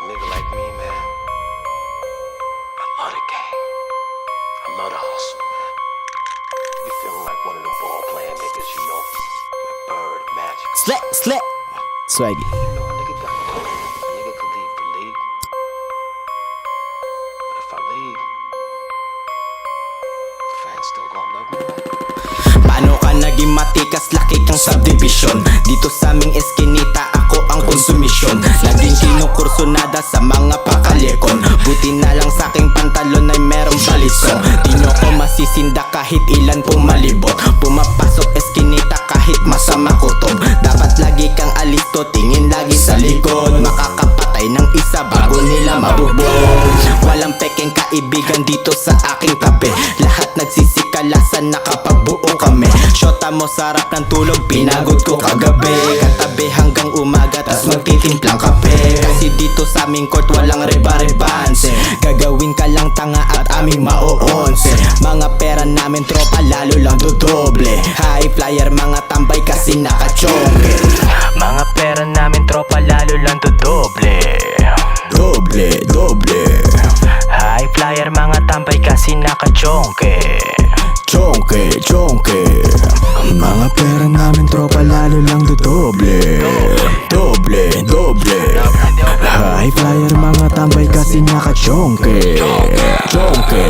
Nigga like me, man. I love the game. I love the hustle, man. You feeling like one of them ball playing niggas, you know? Like Bird, Magic. Slap. Swaggy. You know, a nigga got a nigga could leave the league. But if I leave, the fans still gonna love me. Paano ka naging matikas, laki kang subdivision? Dito sa aming eskinita, ako ang konsumisyon. Naging kinukursonada sa mga pakalekon. Buti na lang sa aking pantalon ay merong balisong. Di nyo ko masisinda kahit ilan pong malibot. Pumapasok eskinita kahit masama kutob. Dapat lagi kang alisto, tingin lagi sa likod. Makakapatay ng isa bago nila mabubog. Walang pekeng kaibigan dito sa aking tabi. Lahat nagsisikalasan nakapagbuo kami. Shota mo sarap ng tulog, pinagod ko kagabi. Katabi hanggang umaga, tas magtitimplang kape. Kasi dito sa aming court walang reba-rebanse. Gagawin ka lang tanga at aming mauonse. Mga pera namin tropa lalo lang dodoble. High flyer mga tambay kasi nakachonge. Mga pera namin tropa lalo lang dodoble. Doble High flyer mga tambay kasi nakachongke. Chonke Mga pera namin tropa lalo lang dodoble. Doble High flyer mga tambay kasi nakachonke. Chonke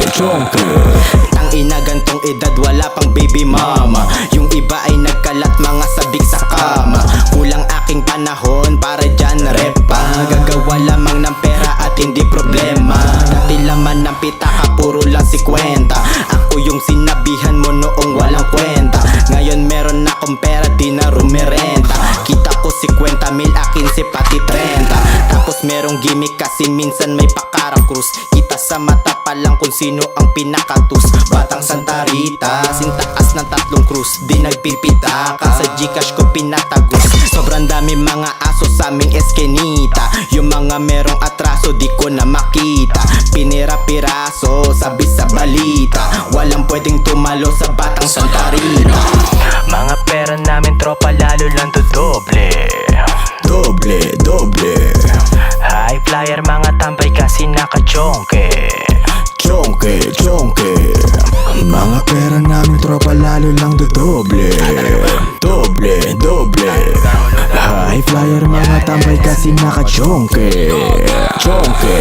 Tang ina gantong edad wala pang baby mama. Yung iba ay nagkalat mga sabik sa kama. Kulang aking panahon para dyan repa. Gagawa lamang ng pera at hindi problema. Dati laman ng pitaka puro lang 50. Ako yung sinabihan mo noong walang kwenta. Ngayon meron akong pera di na rumirenta. Kita ko 50 mil akin si pati 30. Tapos merong gimmick kasi minsan may pakara krus. Kita sa mata pa lang kung sino ang pinakatus. Batang Santa Rita, sintaas ng 3 krus. Di nagpipita ka sa Gcash ko pinatagos. Sobrang dami mga aso sa aming eskenita. Yung mga merong atraso di ko na makita. Pinira-piraso, sabi sa balita. Walang pwedeng tumalo sa batang Santa Rita. Mga pera namin tropa lalo lang dodoble. Doble High flyer mga tambay kasi nakachongke. Chonke Mga pera namin tropa lalo lang dodoble. Doble High flyer mga tambay kasi nakachonke. Chonke